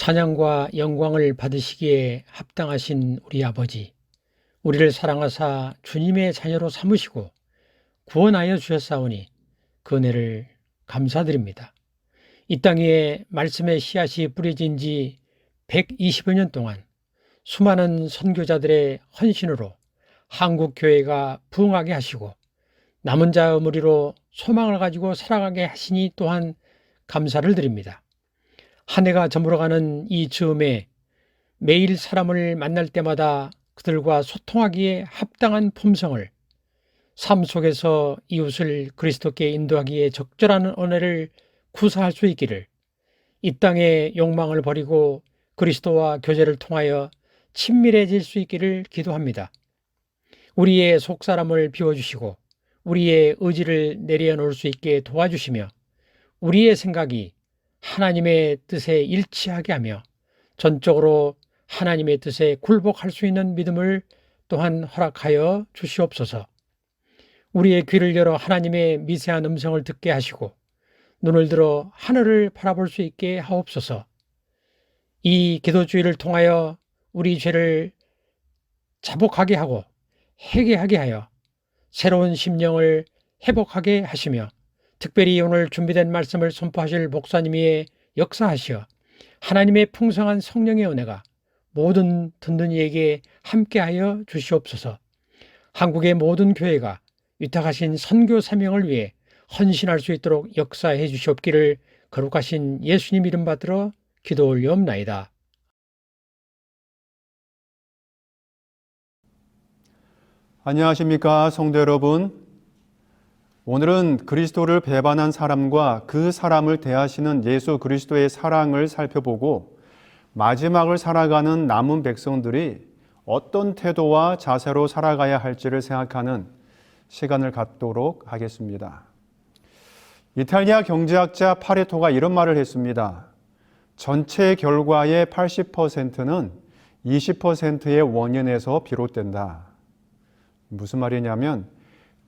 찬양과 영광을 받으시기에 합당하신 우리 아버지, 우리를 사랑하사 주님의 자녀로 삼으시고 구원하여 주셨사오니 그 은혜를 감사드립니다. 이 땅 위에 말씀의 씨앗이 뿌려진 지 120여 년 동안 수많은 선교자들의 헌신으로 한국교회가 부흥하게 하시고 남은 자 무리로 소망을 가지고 살아가게 하시니 또한 감사를 드립니다. 한 해가 저물어가는 이 즈음에 매일 사람을 만날 때마다 그들과 소통하기에 합당한 품성을, 삶 속에서 이웃을 그리스도께 인도하기에 적절한 은혜를 구사할 수 있기를, 이 땅의 욕망을 버리고 그리스도와 교제를 통하여 친밀해질 수 있기를 기도합니다. 우리의 속사람을 비워주시고 우리의 의지를 내려놓을 수 있게 도와주시며 우리의 생각이 하나님의 뜻에 일치하게 하며 전적으로 하나님의 뜻에 굴복할 수 있는 믿음을 또한 허락하여 주시옵소서. 우리의 귀를 열어 하나님의 미세한 음성을 듣게 하시고 눈을 들어 하늘을 바라볼 수 있게 하옵소서. 이 기도주의를 통하여 우리 죄를 자복하게 하고 회개하게 하여 새로운 심령을 회복하게 하시며 특별히 오늘 준비된 말씀을 선포하실 목사님이 역사하시어 하나님의 풍성한 성령의 은혜가 모든 듣는 이에게 함께하여 주시옵소서. 한국의 모든 교회가 위탁하신 선교 사명을 위해 헌신할 수 있도록 역사해 주시옵기를 거룩하신 예수님 이름 받들어 기도 올리옵나이다. 안녕하십니까, 성도 여러분. 오늘은 그리스도를 배반한 사람과 그 사람을 대하시는 예수 그리스도의 사랑을 살펴보고 마지막을 살아가는 남은 백성들이 어떤 태도와 자세로 살아가야 할지를 생각하는 시간을 갖도록 하겠습니다. 이탈리아 경제학자 파레토가 이런 말을 했습니다. 전체 결과의 80%는 20%의 원인에서 비롯된다. 무슨 말이냐면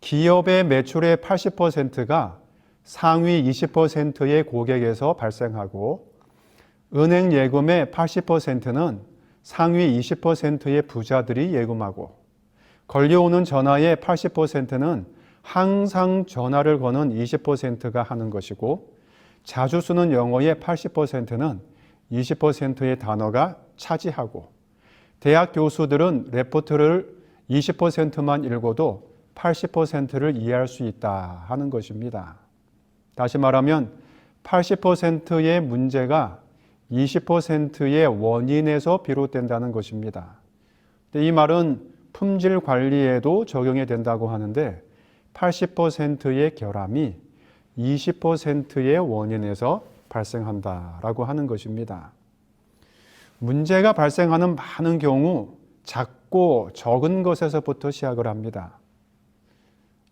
기업의 매출의 80%가 상위 20%의 고객에서 발생하고 은행 예금의 80%는 상위 20%의 부자들이 예금하고 걸려오는 전화의 80%는 항상 전화를 거는 20%가 하는 것이고 자주 쓰는 영어의 80%는 20%의 단어가 차지하고 대학 교수들은 레포트를 20%만 읽어도 80%를 이해할 수 있다 하는 것입니다. 다시 말하면 80%의 문제가 20%의 원인에서 비롯된다는 것입니다. 이 말은 품질 관리에도 적용이 된다고 하는데 80%의 결함이 20%의 원인에서 발생한다라고 하는 것입니다. 문제가 발생하는 많은 경우 작고 적은 것에서부터 시작을 합니다.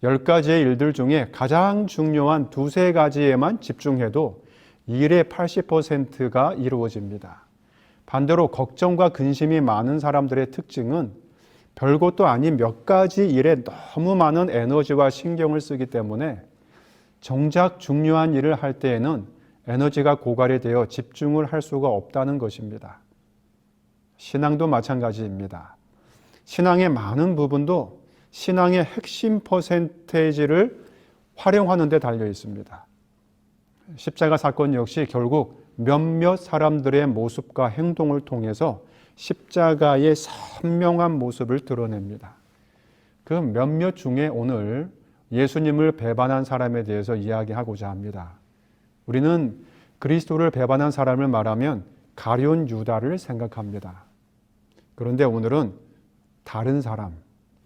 10가지의 일들 중에 가장 중요한 두세 가지에만 집중해도 일의 80%가 이루어집니다. 반대로 걱정과 근심이 많은 사람들의 특징은 별것도 아닌 몇 가지 일에 너무 많은 에너지와 신경을 쓰기 때문에 정작 중요한 일을 할 때에는 에너지가 고갈이 되어 집중을 할 수가 없다는 것입니다. 신앙도 마찬가지입니다. 신앙의 많은 부분도 신앙의 핵심 퍼센테이지를 활용하는 데 달려 있습니다. 십자가 사건 역시 결국 몇몇 사람들의 모습과 행동을 통해서 십자가의 선명한 모습을 드러냅니다. 그 몇몇 중에 오늘 예수님을 배반한 사람에 대해서 이야기하고자 합니다. 우리는 그리스도를 배반한 사람을 말하면 가룟 유다를 생각합니다. 그런데 오늘은 다른 사람,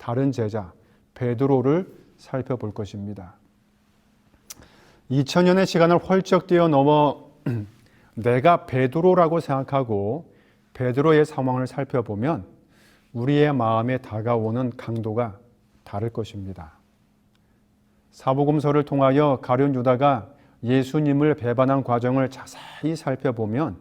다른 제자 베드로를 살펴볼 것입니다. 2000년의 시간을 훌쩍 뛰어넘어 내가 베드로라고 생각하고 베드로의 상황을 살펴보면 우리의 마음에 다가오는 강도가 다를 것입니다. 사복음서를 통하여 가룟 유다가 예수님을 배반한 과정을 자세히 살펴보면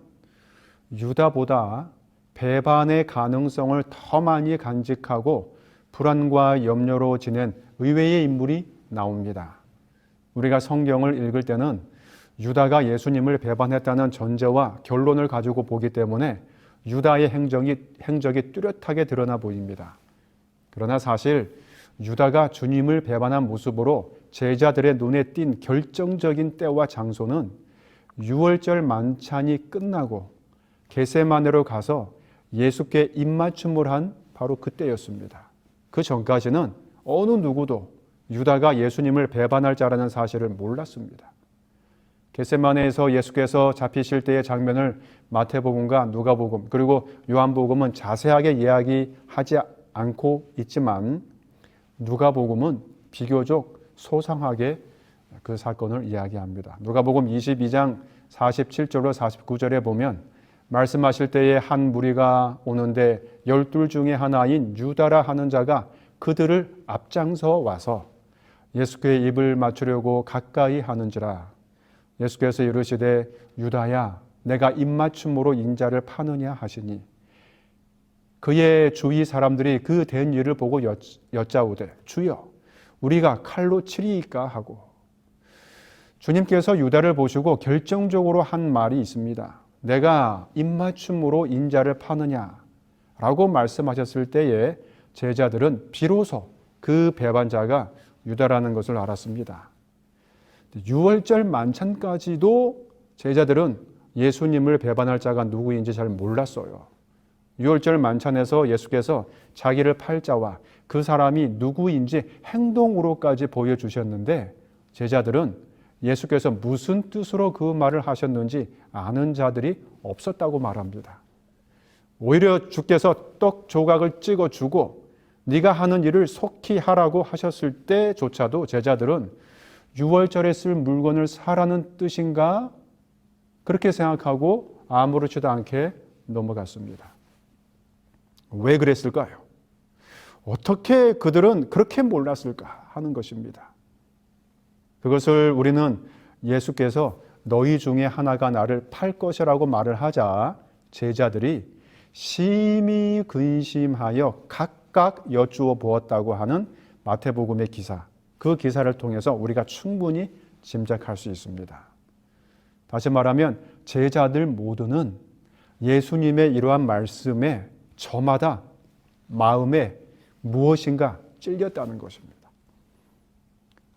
유다보다 배반의 가능성을 더 많이 간직하고 불안과 염려로 지낸 의외의 인물이 나옵니다. 우리가 성경을 읽을 때는 유다가 예수님을 배반했다는 전제와 결론을 가지고 보기 때문에 유다의 행적이 뚜렷하게 드러나 보입니다. 그러나 사실 유다가 주님을 배반한 모습으로 제자들의 눈에 띈 결정적인 때와 장소는 유월절 만찬이 끝나고 겟세마네로 가서 예수께 입맞춤을 한 바로 그때였습니다. 그 전까지는 어느 누구도 유다가 예수님을 배반할 자라는 사실을 몰랐습니다. 겟세마네에서 예수께서 잡히실 때의 장면을 마태복음과 누가복음 그리고 요한복음은 자세하게 이야기하지 않고 있지만 누가복음은 비교적 소상하게 그 사건을 이야기합니다. 누가복음 22장 47절로 49절에 보면 말씀하실 때에 한 무리가 오는데 12 중에 하나인 유다라 하는 자가 그들을 앞장서 와서 예수께 입을 맞추려고 가까이 하는지라. 예수께서 이르시되 유다야 내가 입맞춤으로 인자를 파느냐 하시니 그의 주위 사람들이 그 된 일을 보고 여짜오되 주여 우리가 칼로 치리이까 하고 주님께서 유다를 보시고 결정적으로 한 말이 있습니다. 내가 입맞춤으로 인자를 파느냐라고 말씀하셨을 때에 제자들은 비로소 그 배반자가 유다라는 것을 알았습니다. 유월절 만찬까지도 제자들은 예수님을 배반할 자가 누구인지 잘 몰랐어요. 유월절 만찬에서 예수께서 자기를 팔 자와 그 사람이 누구인지 행동으로까지 보여주셨는데 제자들은 예수께서 무슨 뜻으로 그 말을 하셨는지 아는 자들이 없었다고 말합니다. 오히려 주께서 떡 조각을 찍어주고 네가 하는 일을 속히 하라고 하셨을 때조차도 제자들은 유월절에 쓸 물건을 사라는 뜻인가? 그렇게 생각하고 아무렇지도 않게 넘어갔습니다. 왜 그랬을까요? 어떻게 그들은 그렇게 몰랐을까 하는 것입니다. 그것을 우리는 예수께서 너희 중에 하나가 나를 팔 것이라고 말을 하자 제자들이 심히 근심하여 각각 여쭈어 보았다고 하는 마태복음의 기사, 그 기사를 통해서 우리가 충분히 짐작할 수 있습니다. 다시 말하면 제자들 모두는 예수님의 이러한 말씀에 저마다 마음에 무엇인가 찔렸다는 것입니다.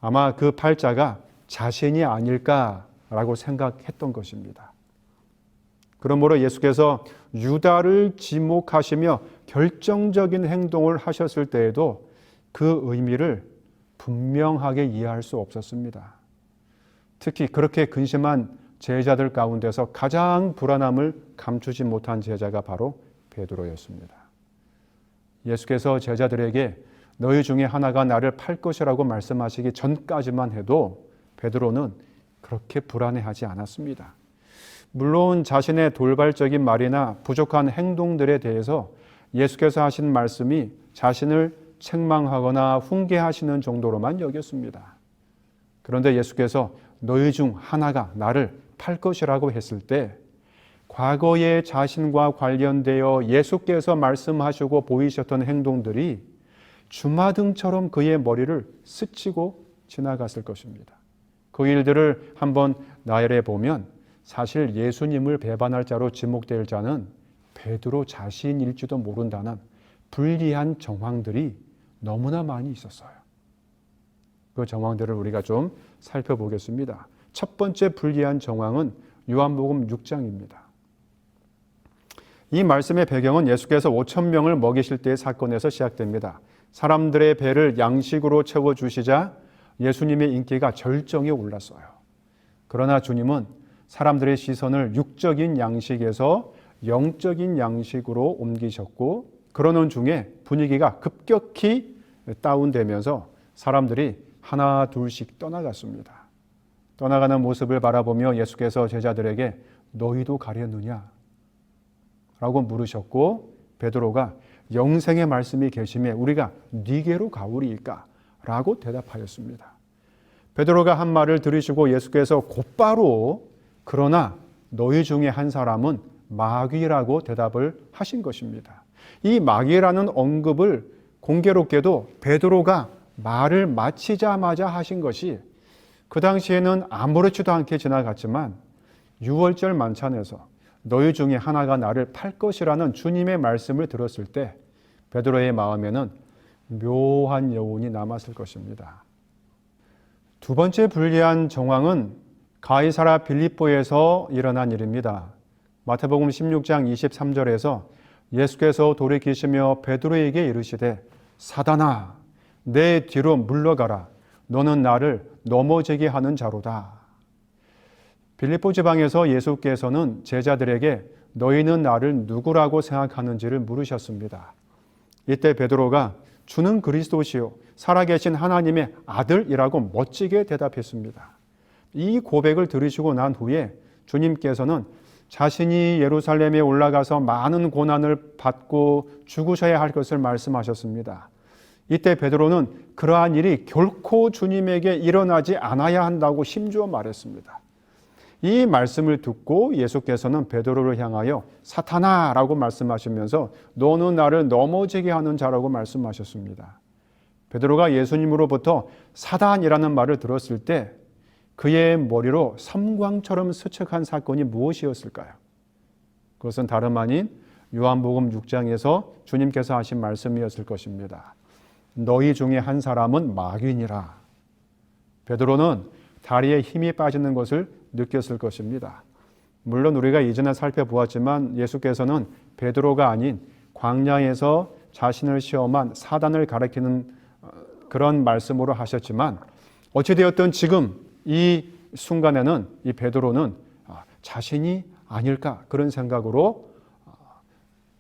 아마 그 팔자가 자신이 아닐까라고 생각했던 것입니다. 그러므로 예수께서 유다를 지목하시며 결정적인 행동을 하셨을 때에도 그 의미를 분명하게 이해할 수 없었습니다. 특히 그렇게 근심한 제자들 가운데서 가장 불안함을 감추지 못한 제자가 바로 베드로였습니다. 예수께서 제자들에게 너희 중에 하나가 나를 팔 것이라고 말씀하시기 전까지만 해도 베드로는 그렇게 불안해하지 않았습니다. 물론 자신의 돌발적인 말이나 부족한 행동들에 대해서 예수께서 하신 말씀이 자신을 책망하거나 훈계하시는 정도로만 여겼습니다. 그런데 예수께서 너희 중 하나가 나를 팔 것이라고 했을 때 과거의 자신과 관련되어 예수께서 말씀하시고 보이셨던 행동들이 주마등처럼 그의 머리를 스치고 지나갔을 것입니다. 그 일들을 한번 나열해 보면 사실 예수님을 배반할 자로 지목될 자는 베드로 자신일지도 모른다는 불리한 정황들이 너무나 많이 있었어요. 그 정황들을 우리가 좀 살펴보겠습니다. 첫 번째 불리한 정황은 요한복음 6장입니다. 이 말씀의 배경은 예수께서 5,000명을 먹이실 때의 사건에서 시작됩니다. 사람들의 배를 양식으로 채워주시자 예수님의 인기가 절정에 올랐어요. 그러나 주님은 사람들의 시선을 육적인 양식에서 영적인 양식으로 옮기셨고 그러는 중에 분위기가 급격히 다운되면서 사람들이 하나 둘씩 떠나갔습니다. 떠나가는 모습을 바라보며 예수께서 제자들에게 너희도 가려느냐? 라고 물으셨고 베드로가 영생의 말씀이 계심에 우리가 네게로 가오리이까? 라고 대답하였습니다. 베드로가 한 말을 들으시고 예수께서 곧바로 그러나 너희 중에 한 사람은 마귀라고 대답을 하신 것입니다. 이 마귀라는 언급을 공교롭게도 베드로가 말을 마치자마자 하신 것이 그 당시에는 아무렇지도 않게 지나갔지만 6월절 만찬에서 너희 중에 하나가 나를 팔 것이라는 주님의 말씀을 들었을 때 베드로의 마음에는 묘한 여운이 남았을 것입니다. 두 번째 불리한 정황은 가이사랴 빌립보에서 일어난 일입니다. 마태복음 16장 23절에서 예수께서 돌이키시며 베드로에게 이르시되 사단아 내 뒤로 물러가라 너는 나를 넘어지게 하는 자로다. 빌립보 지방에서 예수께서는 제자들에게 너희는 나를 누구라고 생각하는지를 물으셨습니다. 이때 베드로가 주는 그리스도시요 살아계신 하나님의 아들이라고 멋지게 대답했습니다. 이 고백을 들으시고 난 후에 주님께서는 자신이 예루살렘에 올라가서 많은 고난을 받고 죽으셔야 할 것을 말씀하셨습니다. 이때 베드로는 그러한 일이 결코 주님에게 일어나지 않아야 한다고 힘주어 말했습니다. 이 말씀을 듣고 예수께서는 베드로를 향하여 사탄아라고 말씀하시면서 너는 나를 넘어지게 하는 자라고 말씀하셨습니다. 베드로가 예수님으로부터 사단이라는 말을 들었을 때 그의 머리로 섬광처럼 스쳐간 사건이 무엇이었을까요? 그것은 다름 아닌 요한복음 6장에서 주님께서 하신 말씀이었을 것입니다. 너희 중에 한 사람은 마귀니라. 베드로는 다리에 힘이 빠지는 것을 느꼈을 것입니다. 물론 우리가 이전에 살펴보았지만 예수께서는 베드로가 아닌 광야에서 자신을 시험한 사단을 가리키는 그런 말씀으로 하셨지만 어찌되었든 지금 이 순간에는 이 베드로는 자신이 아닐까 그런 생각으로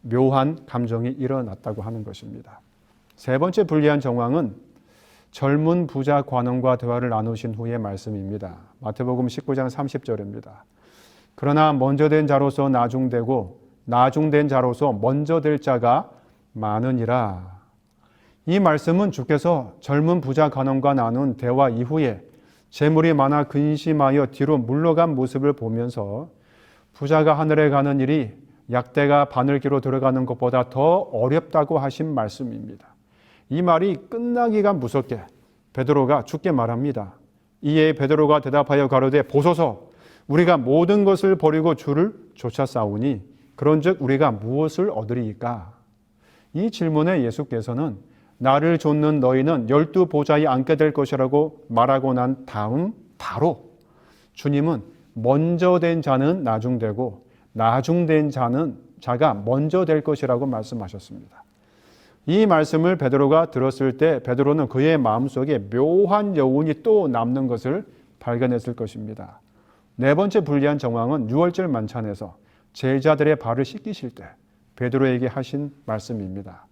묘한 감정이 일어났다고 하는 것입니다. 세 번째 불리한 정황은 젊은 부자 관원과 대화를 나누신 후의 말씀입니다. 마태복음 19장 30절입니다. 그러나 먼저 된 자로서 나중되고 나중된 자로서 먼저 될 자가 많으니라. 이 말씀은 주께서 젊은 부자 관원과 나눈 대화 이후에 재물이 많아 근심하여 뒤로 물러간 모습을 보면서 부자가 하늘에 가는 일이 약대가 바늘기로 들어가는 것보다 더 어렵다고 하신 말씀입니다. 이 말이 끝나기가 무섭게 베드로가 죽게 말합니다. 이에 베드로가 대답하여 가로되 보소서 우리가 모든 것을 버리고 주를 쫓아 싸우니 그런즉 우리가 무엇을 얻으리이까? 이 질문에 예수께서는 나를 좇는 너희는 12보좌에 앉게 될 것이라고 말하고 난 다음 바로 주님은 먼저 된 자는 나중되고 나중된 자가 먼저 될 것이라고 말씀하셨습니다. 이 말씀을 베드로가 들었을 때 베드로는 그의 마음속에 묘한 여운이 또 남는 것을 발견했을 것입니다. 네 번째 불리한 정황은 유월절 만찬에서 제자들의 발을 씻기실 때 베드로에게 하신 말씀입니다.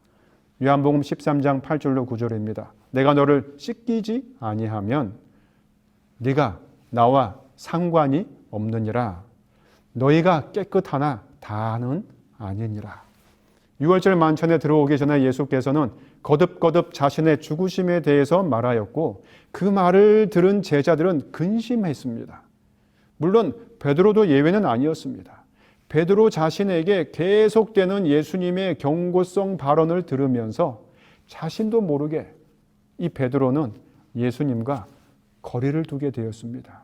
요한복음 13장 8절로 9절입니다. 내가 너를 씻기지 아니하면 네가 나와 상관이 없느니라. 너희가 깨끗하나 다는 아니니라. 유월절 만찬에 들어오기 전에 예수께서는 거듭거듭 자신의 죽으심에 대해서 말하였고 그 말을 들은 제자들은 근심했습니다. 물론 베드로도 예외는 아니었습니다. 베드로 자신에게 계속되는 예수님의 경고성 발언을 들으면서 자신도 모르게 이 베드로는 예수님과 거리를 두게 되었습니다.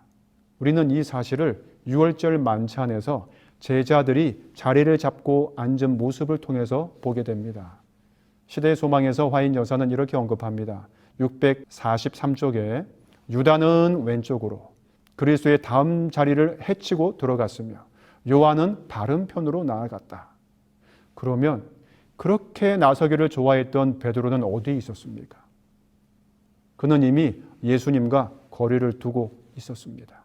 우리는 이 사실을 유월절 만찬에서 제자들이 자리를 잡고 앉은 모습을 통해서 보게 됩니다. 시대의 소망에서 화인 여사는 이렇게 언급합니다. 643쪽에 유다는 왼쪽으로 그리스도의 다음 자리를 헤치고 들어갔으며 요한은 바른 편으로 나아갔다. 그러면 그렇게 나서기를 좋아했던 베드로는 어디에 있었습니까? 그는 이미 예수님과 거리를 두고 있었습니다.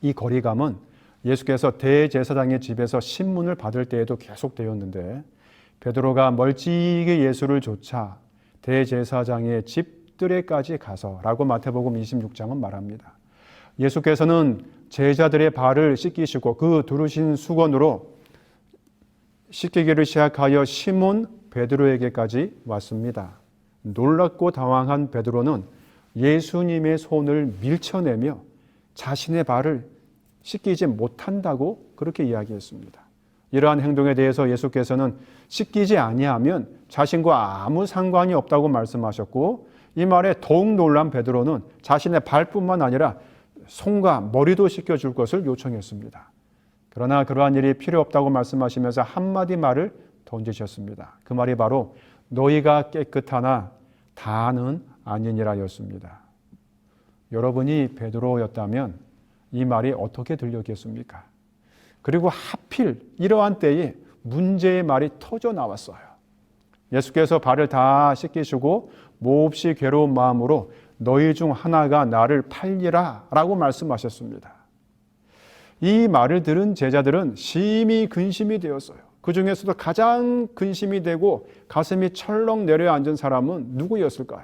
이 거리감은 예수께서 대제사장의 집에서 신문을 받을 때에도 계속되었는데 베드로가 멀찍이 예수를 쫓아 대제사장의 집들에까지 가서라고 마태복음 26장은 말합니다. 예수께서는 제자들의 발을 씻기시고 그 두르신 수건으로 씻기기를 시작하여 시몬 베드로에게까지 왔습니다. 놀랍고 당황한 베드로는 예수님의 손을 밀쳐내며 자신의 발을 씻기지 못한다고 그렇게 이야기했습니다. 이러한 행동에 대해서 예수께서는 씻기지 아니하면 자신과 아무 상관이 없다고 말씀하셨고, 이 말에 더욱 놀란 베드로는 자신의 발뿐만 아니라 손과 머리도 씻겨줄 것을 요청했습니다. 그러나 그러한 일이 필요 없다고 말씀하시면서 한마디 말을 던지셨습니다. 그 말이 바로 너희가 깨끗하나 다는 아니니라였습니다. 여러분이 베드로였다면 이 말이 어떻게 들렸겠습니까? 그리고 하필 이러한 때에 문제의 말이 터져 나왔어요. 예수께서 발을 다 씻기시고 몹시 괴로운 마음으로 너희 중 하나가 나를 팔리라 라고 말씀하셨습니다. 이 말을 들은 제자들은 심히 근심이 되었어요. 그 중에서도 가장 근심이 되고 가슴이 철렁 내려앉은 사람은 누구였을까요?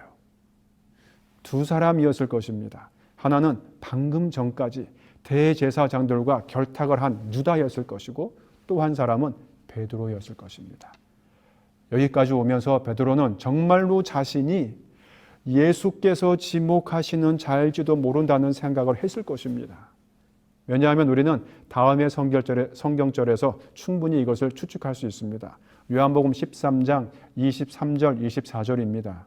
두 사람이었을 것입니다. 하나는 방금 전까지 대제사장들과 결탁을 한 유다였을 것이고, 또 한 사람은 베드로였을 것입니다. 여기까지 오면서 베드로는 정말로 자신이 예수께서 지목하시는 자일지도 모른다는 생각을 했을 것입니다. 왜냐하면 우리는 다음의 성경절에서 충분히 이것을 추측할 수 있습니다. 요한복음 13장 23절 24절입니다.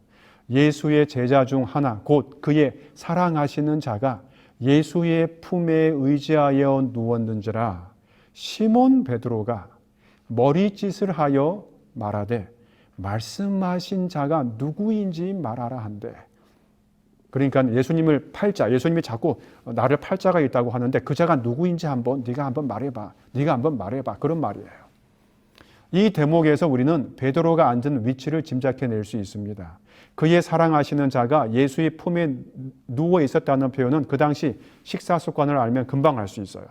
예수의 제자 중 하나 곧 그의 사랑하시는 자가 예수의 품에 의지하여 누웠는지라 시몬 베드로가 머리짓을 하여 말하되 말씀하신 자가 누구인지 말하라 한대. 그러니까 예수님을 팔자, 예수님이 자꾸 나를 팔 자가 있다고 하는데 그 자가 누구인지 네가 한번 말해봐. 네가 한번 말해봐. 그런 말이에요. 이 대목에서 우리는 베드로가 앉은 위치를 짐작해낼 수 있습니다. 그의 사랑하시는 자가 예수의 품에 누워 있었다는 표현은 그 당시 식사 습관을 알면 금방 알 수 있어요.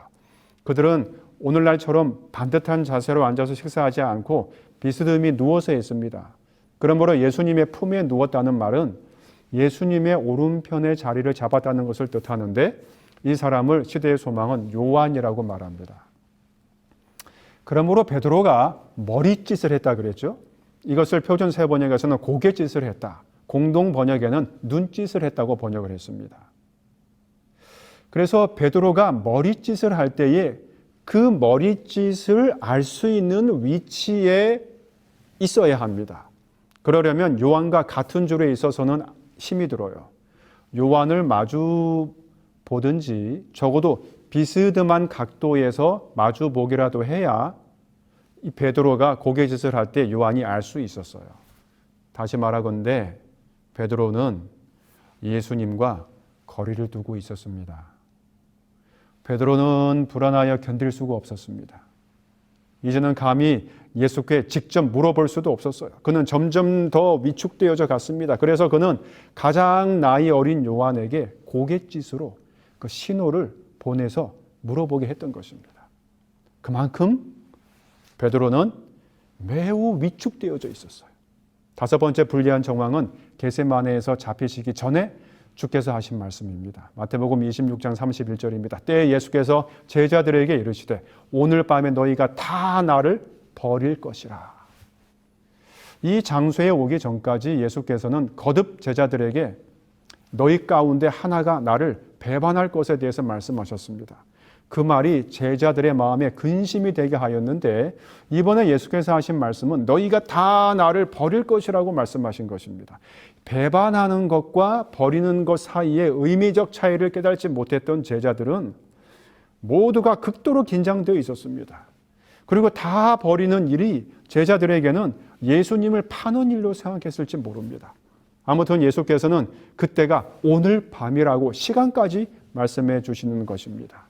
그들은 오늘날처럼 반듯한 자세로 앉아서 식사하지 않고 비스듬히 누워서 했습니다. 그러므로 예수님의 품에 누웠다는 말은 예수님의 오른편의 자리를 잡았다는 것을 뜻하는데, 이 사람을 시대의 소망은 요한이라고 말합니다. 그러므로 베드로가 머리짓을 했다 그랬죠. 이것을 표준 세번역에서는 고갯짓을 했다, 공동 번역에는 눈짓을 했다고 번역을 했습니다. 그래서 베드로가 머리짓을 할 때에 그 머리짓을 알 수 있는 위치에 있어야 합니다. 그러려면 요한과 같은 줄에 있어서는 힘이 들어요. 요한을 마주 보든지 적어도 비스듬한 각도에서 마주 보기라도 해야 이 베드로가 고갯짓을 할 때 요한이 알 수 있었어요. 다시 말하건대 베드로는 예수님과 거리를 두고 있었습니다. 베드로는 불안하여 견딜 수가 없었습니다. 이제는 감히 예수께 직접 물어볼 수도 없었어요. 그는 점점 더 위축되어져 갔습니다. 그래서 그는 가장 나이 어린 요한에게 고갯짓으로 그 신호를 보내서 물어보게 했던 것입니다. 그만큼 베드로는 매우 위축되어져 있었어요. 다섯 번째 불리한 정황은 겟세마네에서 잡히시기 전에 주께서 하신 말씀입니다. 마태복음 26장 31절입니다. 때에 예수께서 제자들에게 이르시되 오늘 밤에 너희가 다 나를 버릴 것이라. 이 장소에 오기 전까지 예수께서는 거듭 제자들에게 너희 가운데 하나가 나를 배반할 것에 대해서 말씀하셨습니다. 그 말이 제자들의 마음에 근심이 되게 하였는데, 이번에 예수께서 하신 말씀은 너희가 다 나를 버릴 것이라고 말씀하신 것입니다. 배반하는 것과 버리는 것 사이에 의미적 차이를 깨닫지 못했던 제자들은 모두가 극도로 긴장되어 있었습니다. 그리고 다 버리는 일이 제자들에게는 예수님을 파는 일로 생각했을지 모릅니다. 아무튼 예수께서는 그때가 오늘 밤이라고 시간까지 말씀해 주시는 것입니다.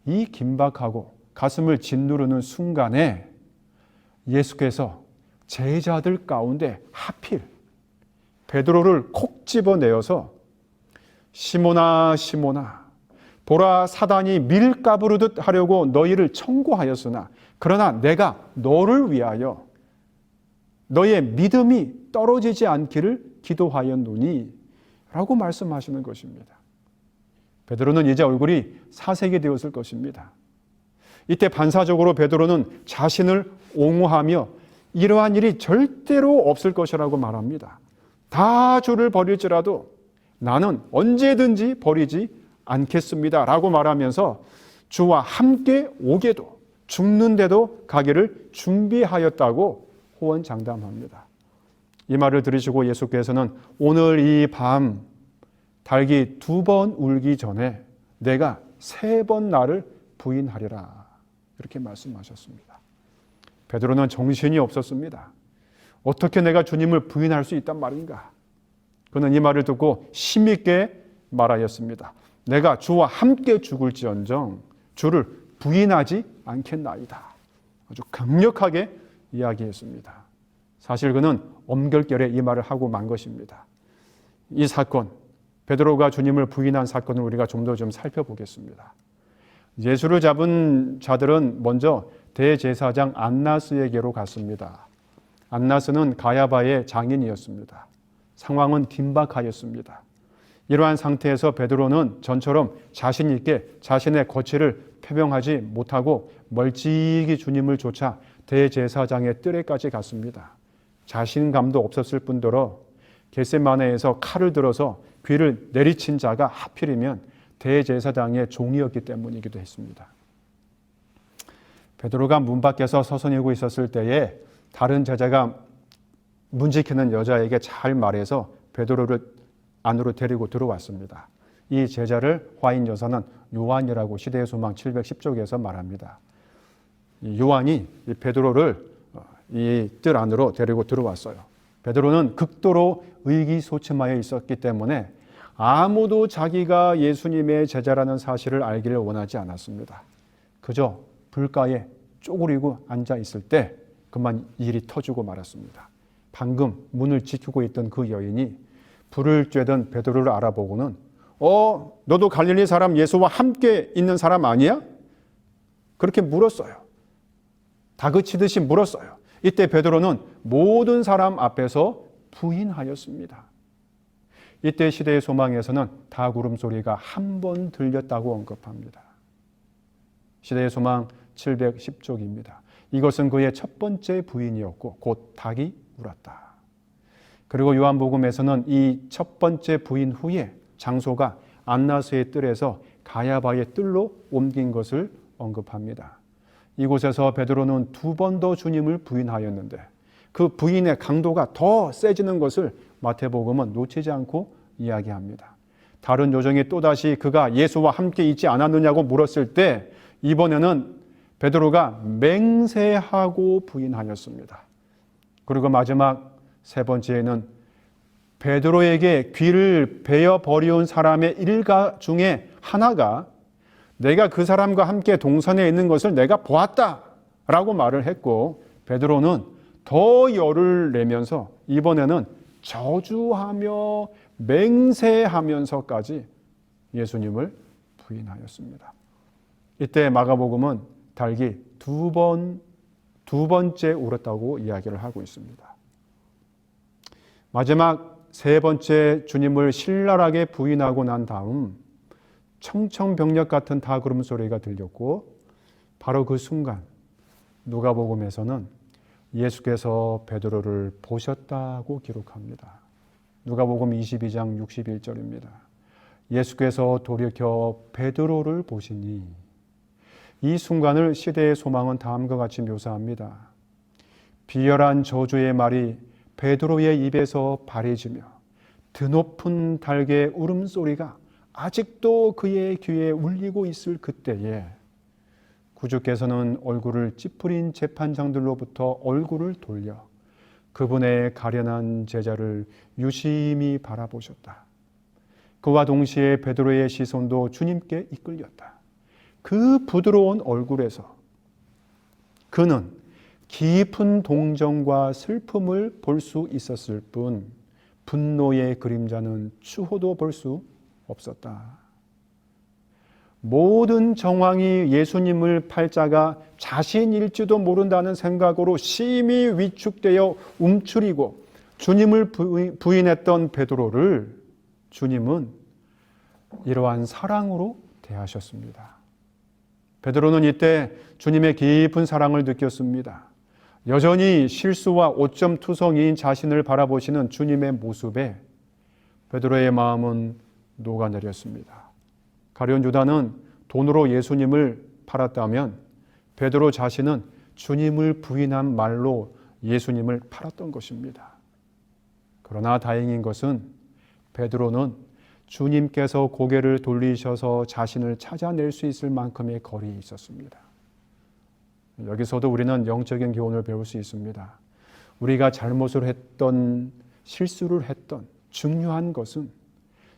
이 긴박하고 가슴을 짓누르는 순간에 예수께서 제자들 가운데 하필 베드로를 콕 집어내어서 시몬아 시몬아 보라 사단이 밀 까부르듯 하려고 너희를 청구하였으나 그러나 내가 너를 위하여 너의 믿음이 떨어지지 않기를 기도하였노니 라고 말씀하시는 것입니다. 베드로는 이제 얼굴이 사색이 되었을 것입니다. 이때 반사적으로 베드로는 자신을 옹호하며 이러한 일이 절대로 없을 것이라고 말합니다. 다 주를 버릴지라도 나는 언제든지 버리지 않겠습니다 라고 말하면서 주와 함께 오게도 죽는데도 가기를 준비하였다고 호언장담합니다. 이 말을 들으시고 예수께서는 오늘 이 밤 닭이 2번 울기 전에 내가 3번 나를 부인하리라 이렇게 말씀하셨습니다. 베드로는 정신이 없었습니다. 어떻게 내가 주님을 부인할 수 있단 말인가? 그는 이 말을 듣고 힘있게 말하였습니다. 내가 주와 함께 죽을지언정 주를 부인하지 않겠나이다. 아주 강력하게 이야기했습니다. 사실 그는 엄결결에 이 말을 하고 만 것입니다. 이 사건, 베드로가 주님을 부인한 사건을 우리가 좀 더 살펴보겠습니다. 예수를 잡은 자들은 먼저 대제사장 안나스에게로 갔습니다. 안나스는 가야바의 장인이었습니다. 상황은 긴박하였습니다. 이러한 상태에서 베드로는 전처럼 자신 있게 자신의 거취를 표명하지 못하고 멀찍이 주님을 쫓아 대제사장의 뜰에까지 갔습니다. 자신감도 없었을 뿐더러 겟세마네에서 칼을 들어서 귀를 내리친 자가 하필이면 대제사장의 종이었기 때문이기도 했습니다. 베드로가 문 밖에서 서성이고 있었을 때에 다른 제자가 문 지키는 여자에게 잘 말해서 베드로를 안으로 데리고 들어왔습니다. 이 제자를 화인 여사는 요한이라고 시대의 소망 710쪽에서 말합니다. 요한이 이 베드로를 이 뜰 안으로 데리고 들어왔어요. 베드로는 극도로 의기소침하여 있었기 때문에 아무도 자기가 예수님의 제자라는 사실을 알기를 원하지 않았습니다. 그저 불가에 쪼그리고 앉아 있을 때 그만 일이 터지고 말았습니다. 방금 문을 지키고 있던 그 여인이 불을 쬐던 베드로를 알아보고는 너도 갈릴리 사람 예수와 함께 있는 사람 아니야? 그렇게 물었어요. 다그치듯이 물었어요. 이때 베드로는 모든 사람 앞에서 부인하였습니다. 이때 시대의 소망에서는 닭 울음소리가 한 번 들렸다고 언급합니다. 시대의 소망 710쪽입니다. 이것은 그의 첫 번째 부인이었고 곧 닭이 울었다. 그리고 요한복음에서는 이 첫 번째 부인 후에 장소가 안나스의 뜰에서 가야바의 뜰로 옮긴 것을 언급합니다. 이곳에서 베드로는 2번 더 주님을 부인하였는데 그 부인의 강도가 더 세지는 것을 마태복음은 놓치지 않고 이야기합니다. 다른 요정이 또다시 그가 예수와 함께 있지 않았느냐고 물었을 때 이번에는 베드로가 맹세하고 부인하였습니다. 그리고 마지막 3번째에는 베드로에게 귀를 베어 버려온 사람의 일가 중에 하나가 내가 그 사람과 함께 동산에 있는 것을 내가 보았다 라고 말을 했고 베드로는 더 열을 내면서 이번에는 저주하며 맹세하면서까지 예수님을 부인하였습니다. 이때 마가복음은 닭이 두 번째 울었다고 이야기를 하고 있습니다. 마지막 3번째 주님을 신랄하게 부인하고 난 다음 청청병력 같은 닭 울음소리가 들렸고 바로 그 순간 누가복음에서는 예수께서 베드로를 보셨다고 기록합니다. 누가복음 22장 61절입니다. 예수께서 돌이켜 베드로를 보시니 이 순간을 시대의 소망은 다음과 같이 묘사합니다. 비열한 저주의 말이 베드로의 입에서 발해지며 드높은 닭의 울음소리가 아직도 그의 귀에 울리고 있을 그때에 구주께서는 얼굴을 찌푸린 재판장들로부터 얼굴을 돌려 그분의 가련한 제자를 유심히 바라보셨다. 그와 동시에 베드로의 시선도 주님께 이끌렸다. 그 부드러운 얼굴에서 그는 깊은 동정과 슬픔을 볼 수 있었을 뿐 분노의 그림자는 추호도 볼 수 없었다. 모든 정황이 예수님을 팔자가 자신일지도 모른다는 생각으로 심히 위축되어 움츠리고 주님을 부인했던 베드로를 주님은 이러한 사랑으로 대하셨습니다. 베드로는 이때 주님의 깊은 사랑을 느꼈습니다. 여전히 실수와 오점투성이인 자신을 바라보시는 주님의 모습에 베드로의 마음은 녹아내렸습니다. 가룟 유다는 돈으로 예수님을 팔았다면 베드로 자신은 주님을 부인한 말로 예수님을 팔았던 것입니다. 그러나 다행인 것은 베드로는 주님께서 고개를 돌리셔서 자신을 찾아낼 수 있을 만큼의 거리에 있었습니다. 여기서도 우리는 영적인 교훈을 배울 수 있습니다. 우리가 잘못을 했던, 실수를 했던 중요한 것은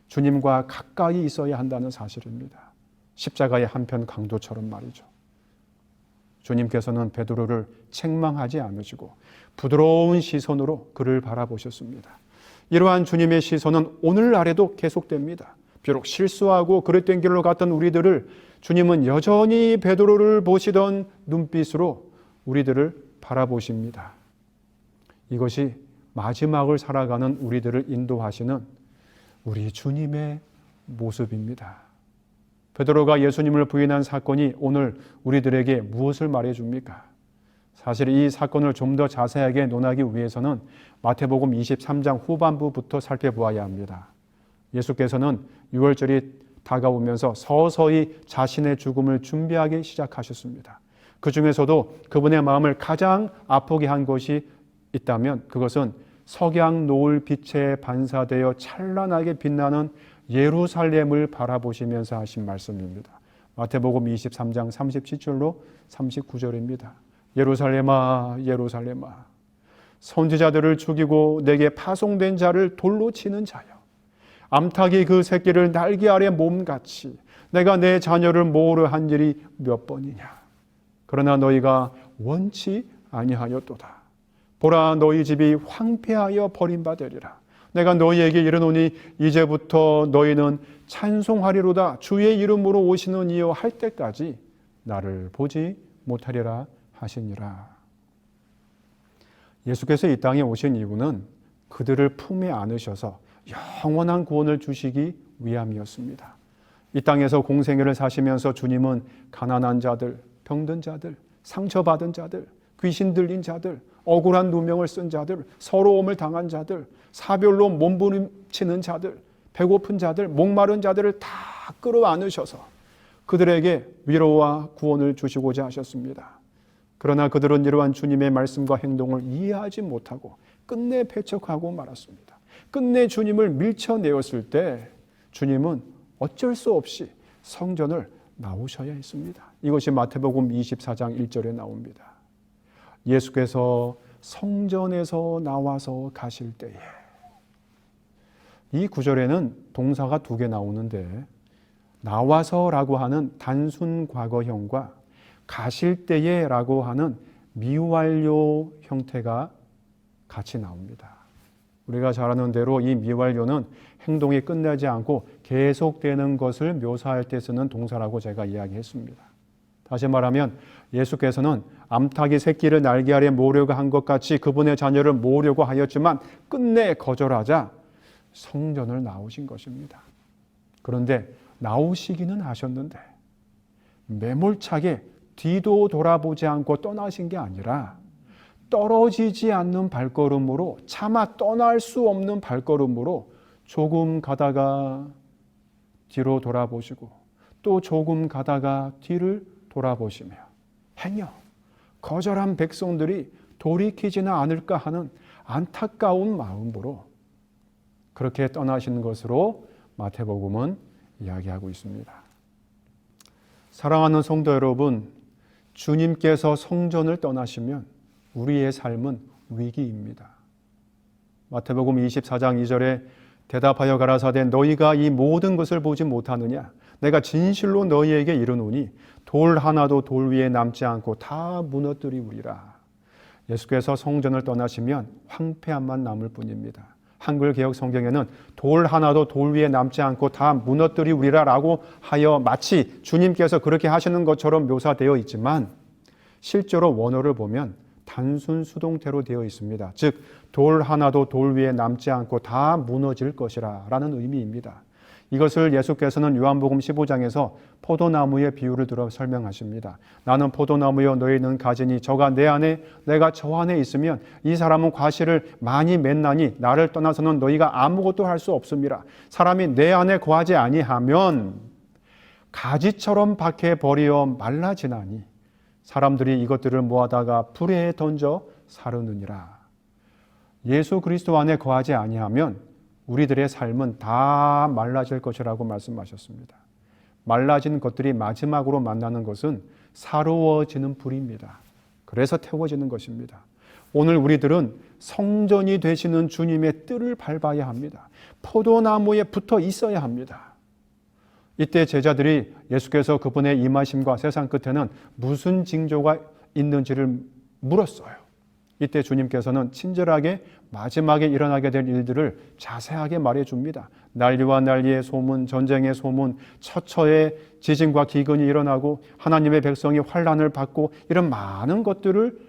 주님과 가까이 있어야 한다는 사실입니다. 십자가의 한편 강도처럼 말이죠. 주님께서는 베드로를 책망하지 않으시고 부드러운 시선으로 그를 바라보셨습니다. 이러한 주님의 시선은 오늘날에도 계속됩니다. 비록 실수하고 그릇된 길로 갔던 우리들을 주님은 여전히 베드로를 보시던 눈빛으로 우리들을 바라보십니다. 이것이 마지막을 살아가는 우리들을 인도하시는 우리 주님의 모습입니다. 베드로가 예수님을 부인한 사건이 오늘 우리들에게 무엇을 말해줍니까? 사실 이 사건을 좀 더 자세하게 논하기 위해서는 마태복음 23장 후반부부터 살펴보아야 합니다. 예수께서는 유월절이 다가오면서 서서히 자신의 죽음을 준비하기 시작하셨습니다. 그 중에서도 그분의 마음을 가장 아프게 한 것이 있다면 그것은 석양 노을 빛에 반사되어 찬란하게 빛나는 예루살렘을 바라보시면서 하신 말씀입니다. 마태복음 23장 37절로 39절입니다. 예루살렘아 예루살렘아 선지자들을 죽이고 내게 파송된 자를 돌로 치는 자여 암탉이 그 새끼를 날개 아래 몸같이 내가 내 자녀를 모으려 한 일이 몇 번이냐. 그러나 너희가 원치 아니하였도다. 보라 너희 집이 황폐하여 버림받으리라. 내가 너희에게 이르노니 이제부터 너희는 찬송하리로다. 주의 이름으로 오시는 이여 할 때까지 나를 보지 못하리라 하시니라. 예수께서 이 땅에 오신 이유는 그들을 품에 안으셔서 영원한 구원을 주시기 위함이었습니다. 이 땅에서 공생애를 사시면서 주님은 가난한 자들, 병든 자들, 상처받은 자들, 귀신 들린 자들, 억울한 누명을 쓴 자들, 서러움을 당한 자들, 사별로 몸부림치는 자들, 배고픈 자들, 목마른 자들을 다 끌어안으셔서 그들에게 위로와 구원을 주시고자 하셨습니다. 그러나 그들은 이러한 주님의 말씀과 행동을 이해하지 못하고 끝내 배척하고 말았습니다. 끝내 주님을 밀쳐내었을 때 주님은 어쩔 수 없이 성전을 나오셔야 했습니다. 이것이 마태복음 24장 1절에 나옵니다. 예수께서 성전에서 나와서 가실 때에, 이 구절에는 동사가 2개 나오는데 나와서라고 하는 단순 과거형과 가실 때에라고 하는 미완료 형태가 같이 나옵니다. 우리가 잘 아는 대로 이 미완료는 행동이 끝나지 않고 계속되는 것을 묘사할 때 쓰는 동사라고 제가 이야기했습니다. 다시 말하면 예수께서는 암탉이 새끼를 날개 아래 모으려고 한 것 같이 그분의 자녀를 모으려고 하였지만 끝내 거절하자 성전을 나오신 것입니다. 그런데 나오시기는 하셨는데 매몰차게 뒤도 돌아보지 않고 떠나신 게 아니라 떨어지지 않는 발걸음으로, 차마 떠날 수 없는 발걸음으로 조금 가다가 뒤로 돌아보시고 또 조금 가다가 뒤를 돌아보시며 행여 거절한 백성들이 돌이키지는 않을까 하는 안타까운 마음으로 그렇게 떠나시는 것으로 마태복음은 이야기하고 있습니다. 사랑하는 성도 여러분, 주님께서 성전을 떠나시면 우리의 삶은 위기입니다. 마태복음 24장 2절에 대답하여 가라사대 너희가 이 모든 것을 보지 못하느냐? 내가 진실로 너희에게 이르노니 돌 하나도 돌 위에 남지 않고 다 무너뜨리우리라. 예수께서 성전을 떠나시면 황폐함만 남을 뿐입니다. 한글 개역 성경에는 돌 하나도 돌 위에 남지 않고 다 무너뜨리우리라 라고 하여 마치 주님께서 그렇게 하시는 것처럼 묘사되어 있지만 실제로 원어를 보면 단순 수동태로 되어 있습니다. 즉 돌 하나도 돌 위에 남지 않고 다 무너질 것이라 라는 의미입니다. 이것을 예수께서는 요한복음 15장에서 포도나무의 비유를 들어 설명하십니다. 나는 포도나무여 너희는 가지니 저가 내 안에 내가 저 안에 있으면 이 사람은 과실을 많이 맺나니 나를 떠나서는 너희가 아무것도 할 수 없음이라. 사람이 내 안에 거하지 아니하면 가지처럼 밖에 버리어 말라지나니 사람들이 이것들을 모아다가 불에 던져 사르느니라. 예수 그리스도 안에 거하지 아니하면 우리들의 삶은 다 말라질 것이라고 말씀하셨습니다. 말라진 것들이 마지막으로 만나는 것은 사로워지는 불입니다. 그래서 태워지는 것입니다. 오늘 우리들은 성전이 되시는 주님의 뜰을 밟아야 합니다. 포도나무에 붙어 있어야 합니다. 이때 제자들이 예수께서 그분의 임하심과 세상 끝에는 무슨 징조가 있는지를 물었어요. 이때 주님께서는 친절하게 마지막에 일어나게 될 일들을 자세하게 말해줍니다. 난리와 난리의 소문, 전쟁의 소문, 처처의 지진과 기근이 일어나고 하나님의 백성이 환난을 받고 이런 많은 것들을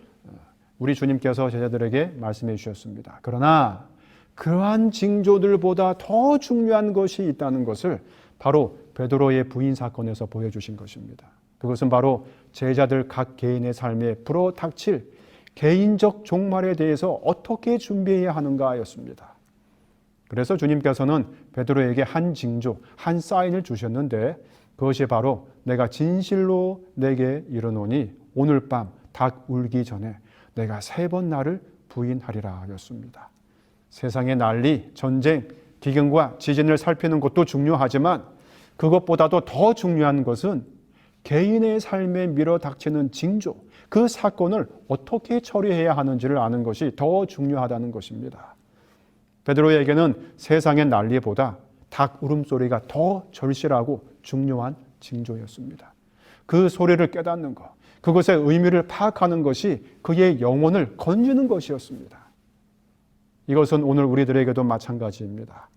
우리 주님께서 제자들에게 말씀해 주셨습니다. 그러나 그러한 징조들보다 더 중요한 것이 있다는 것을 바로 베드로의 부인 사건에서 보여주신 것입니다. 그것은 바로 제자들 각 개인의 삶에 불어닥칠 개인적 종말에 대해서 어떻게 준비해야 하는가였습니다. 그래서 주님께서는 베드로에게 한 징조, 한 사인을 주셨는데 그것이 바로 내가 진실로 내게 이르노니 오늘 밤 닭 울기 전에 내가 3번 나를 부인하리라 였습니다. 세상의 난리, 전쟁, 기근과 지진을 살피는 것도 중요하지만 그것보다도 더 중요한 것은 개인의 삶에 밀어닥치는 징조, 그 사건을 어떻게 처리해야 하는지를 아는 것이 더 중요하다는 것입니다. 베드로에게는 세상의 난리보다 닭 울음소리가 더 절실하고 중요한 징조였습니다. 그 소리를 깨닫는 것, 그것의 의미를 파악하는 것이 그의 영혼을 건지는 것이었습니다. 이것은 오늘 우리들에게도 마찬가지입니다.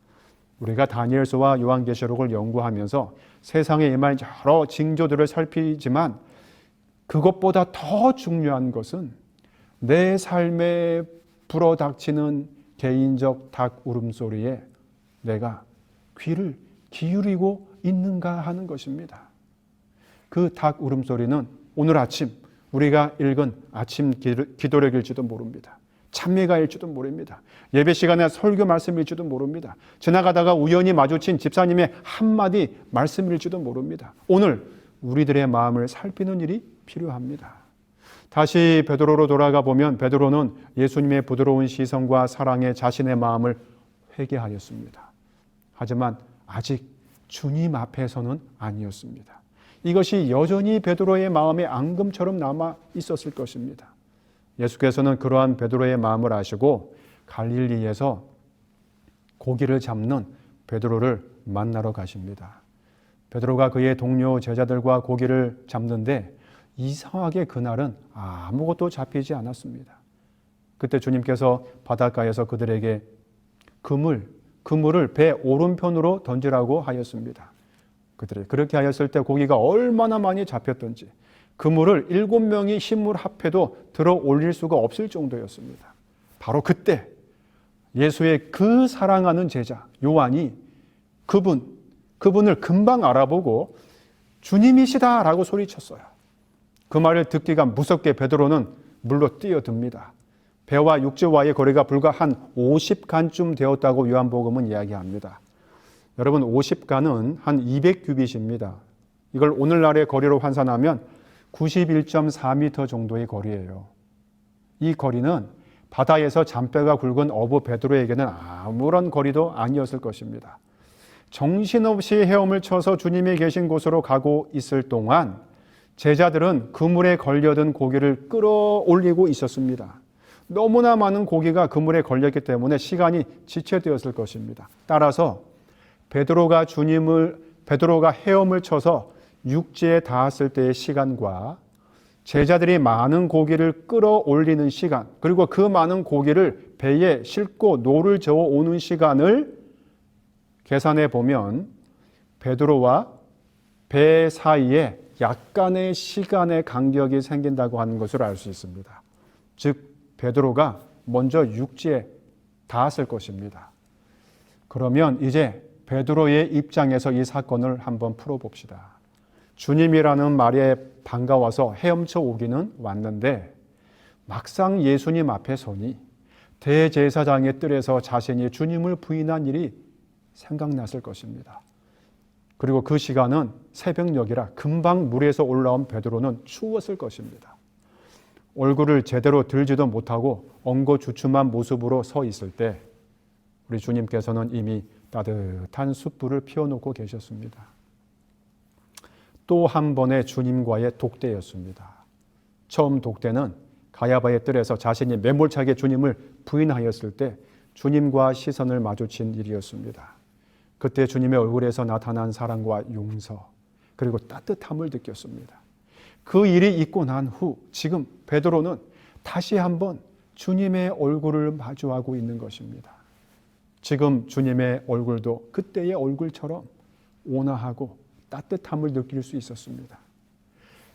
우리가 다니엘서와 요한계시록을 연구하면서 세상에 임할 여러 징조들을 살피지만 그것보다 더 중요한 것은 내 삶에 불어닥치는 개인적 닭 울음소리에 내가 귀를 기울이고 있는가 하는 것입니다. 그 닭 울음소리는 오늘 아침 우리가 읽은 아침 기도력일지도 모릅니다. 찬미가일지도 모릅니다. 예배 시간에 설교 말씀일지도 모릅니다. 지나가다가 우연히 마주친 집사님의 한마디 말씀일지도 모릅니다. 오늘 우리들의 마음을 살피는 일이 필요합니다. 다시 베드로로 돌아가 보면 베드로는 예수님의 부드러운 시선과 사랑에 자신의 마음을 회개하였습니다. 하지만 아직 주님 앞에서는 아니었습니다. 이것이 여전히 베드로의 마음에 앙금처럼 남아 있었을 것입니다. 예수께서는 그러한 베드로의 마음을 아시고 갈릴리에서 고기를 잡는 베드로를 만나러 가십니다. 베드로가 그의 동료 제자들과 고기를 잡는데 이상하게 그날은 아무것도 잡히지 않았습니다. 그때 주님께서 바닷가에서 그들에게 그물을 배 오른편으로 던지라고 하였습니다. 그들이 그렇게 하였을 때 고기가 얼마나 많이 잡혔던지 그물을 7명이 힘을 합해도 들어 올릴 수가 없을 정도였습니다. 바로 그때 예수의 그 사랑하는 제자 요한이 그분을 금방 알아보고 주님이시다라고 소리쳤어요. 그 말을 듣기가 무섭게 베드로는 물로 뛰어듭니다. 배와 육지와의 거리가 불과 한 50간쯤 되었다고 요한복음은 이야기합니다. 여러분 50간은 한 200규빗입니다. 이걸 오늘날의 거리로 환산하면 91.4m 정도의 거리예요. 이 거리는 바다에서 잔뼈가 굵은 어부 베드로에게는 아무런 거리도 아니었을 것입니다. 정신없이 헤엄을 쳐서 주님이 계신 곳으로 가고 있을 동안 제자들은 그물에 걸려든 고기를 끌어올리고 있었습니다. 너무나 많은 고기가 그물에 걸렸기 때문에 시간이 지체되었을 것입니다. 따라서 베드로가 헤엄을 쳐서 육지에 닿았을 때의 시간과 제자들이 많은 고기를 끌어올리는 시간, 그리고 그 많은 고기를 배에 싣고 노를 저어 오는 시간을 계산해 보면 베드로와 배 사이에 약간의 시간의 간격이 생긴다고 하는 것을 알 수 있습니다. 즉 베드로가 먼저 육지에 닿았을 것입니다. 그러면 이제 베드로의 입장에서 이 사건을 한번 풀어봅시다. 주님이라는 말에 반가워서 헤엄쳐 오기는 왔는데 막상 예수님 앞에 서니 대제사장의 뜰에서 자신이 주님을 부인한 일이 생각났을 것입니다. 그리고 그 시간은 새벽녘이라 금방 물에서 올라온 베드로는 추웠을 것입니다. 얼굴을 제대로 들지도 못하고 엉거주춤한 모습으로 서 있을 때 우리 주님께서는 이미 따뜻한 숯불을 피워놓고 계셨습니다. 또 한 번의 주님과의 독대였습니다. 처음 독대는 가야바의 뜰에서 자신이 매몰차게 주님을 부인하였을 때 주님과 시선을 마주친 일이었습니다. 그때 주님의 얼굴에서 나타난 사랑과 용서 그리고 따뜻함을 느꼈습니다. 그 일이 있고 난 후 지금 베드로는 다시 한번 주님의 얼굴을 마주하고 있는 것입니다. 지금 주님의 얼굴도 그때의 얼굴처럼 온화하고 따뜻함을 느낄 수 있었습니다.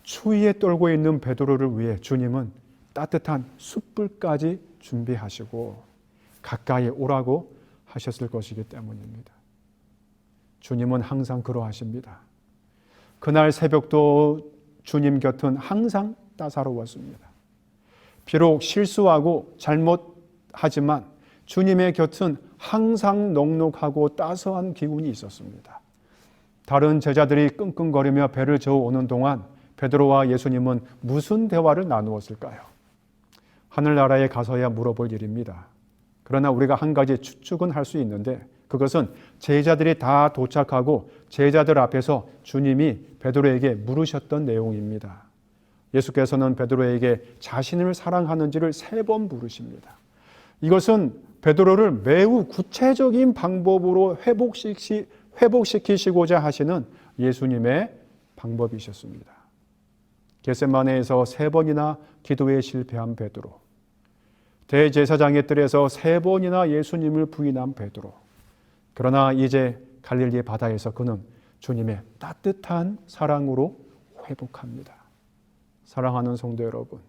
추위에 떨고 있는 베드로를 위해 주님은 따뜻한 숯불까지 준비하시고 가까이 오라고 하셨을 것이기 때문입니다. 주님은 항상 그러하십니다. 그날 새벽도 주님 곁은 항상 따사로웠습니다. 비록 실수하고 잘못하지만 주님의 곁은 항상 넉넉하고 따스한 기운이 있었습니다. 다른 제자들이 끙끙거리며 배를 저어오는 동안 베드로와 예수님은 무슨 대화를 나누었을까요? 하늘나라에 가서야 물어볼 일입니다. 그러나 우리가 한 가지 추측은 할 수 있는데 그것은 제자들이 다 도착하고 제자들 앞에서 주님이 베드로에게 물으셨던 내용입니다. 예수께서는 베드로에게 자신을 사랑하는지를 3번 물으십니다. 이것은 베드로를 매우 구체적인 방법으로 회복시키시고자 하시는 예수님의 방법이셨습니다. 겟세마네에서 3번이나 기도에 실패한 베드로, 대제사장의 뜰에서 3번이나 예수님을 부인한 베드로, 그러나 이제 갈릴리 바다에서 그는 주님의 따뜻한 사랑으로 회복합니다. 사랑하는 성도 여러분,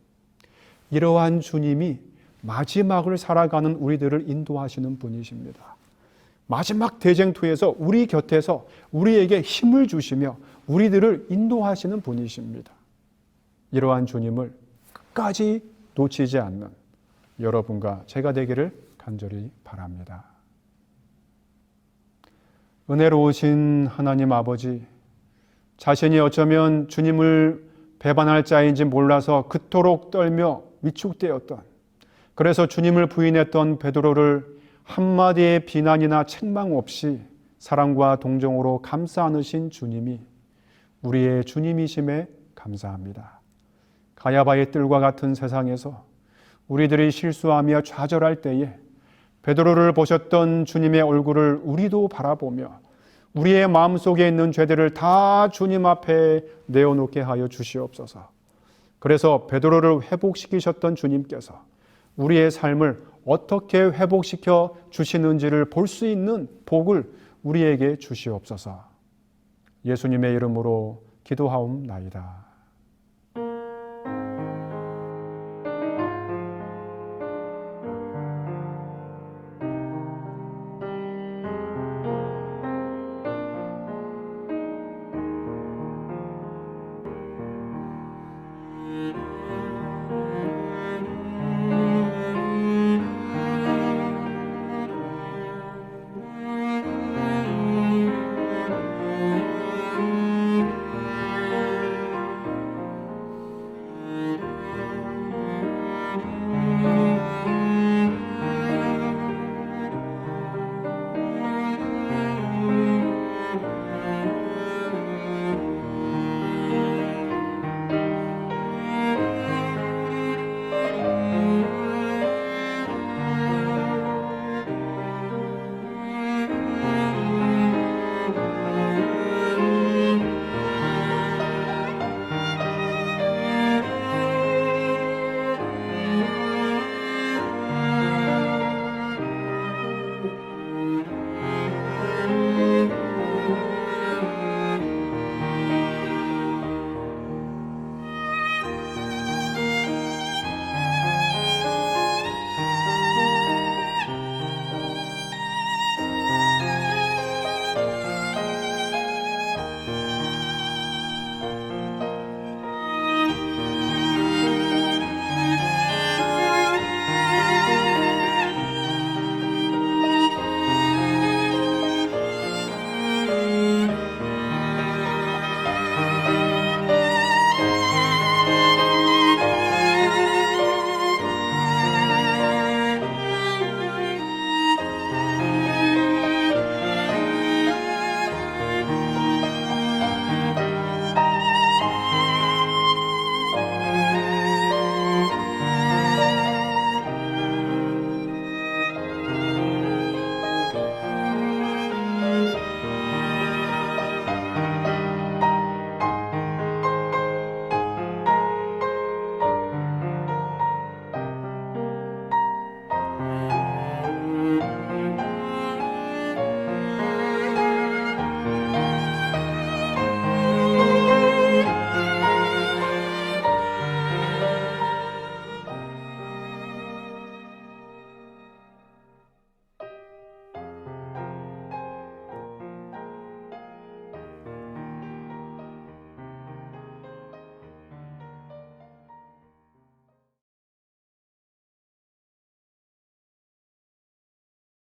이러한 주님이 마지막을 살아가는 우리들을 인도하시는 분이십니다. 마지막 대쟁투에서 우리 곁에서 우리에게 힘을 주시며 우리들을 인도하시는 분이십니다. 이러한 주님을 끝까지 놓치지 않는 여러분과 제가 되기를 간절히 바랍니다. 은혜로우신 하나님 아버지, 자신이 어쩌면 주님을 배반할 자인지 몰라서 그토록 떨며 위축되었던, 그래서 주님을 부인했던 베드로를 한마디의 비난이나 책망 없이 사랑과 동정으로 감싸 안으신 주님이 우리의 주님이심에 감사합니다. 가야바의 뜰과 같은 세상에서 우리들이 실수하며 좌절할 때에 베드로를 보셨던 주님의 얼굴을 우리도 바라보며 우리의 마음속에 있는 죄들을 다 주님 앞에 내어놓게 하여 주시옵소서. 그래서 베드로를 회복시키셨던 주님께서 우리의 삶을 어떻게 회복시켜 주시는지를 볼 수 있는 복을 우리에게 주시옵소서. 예수님의 이름으로 기도하옵나이다.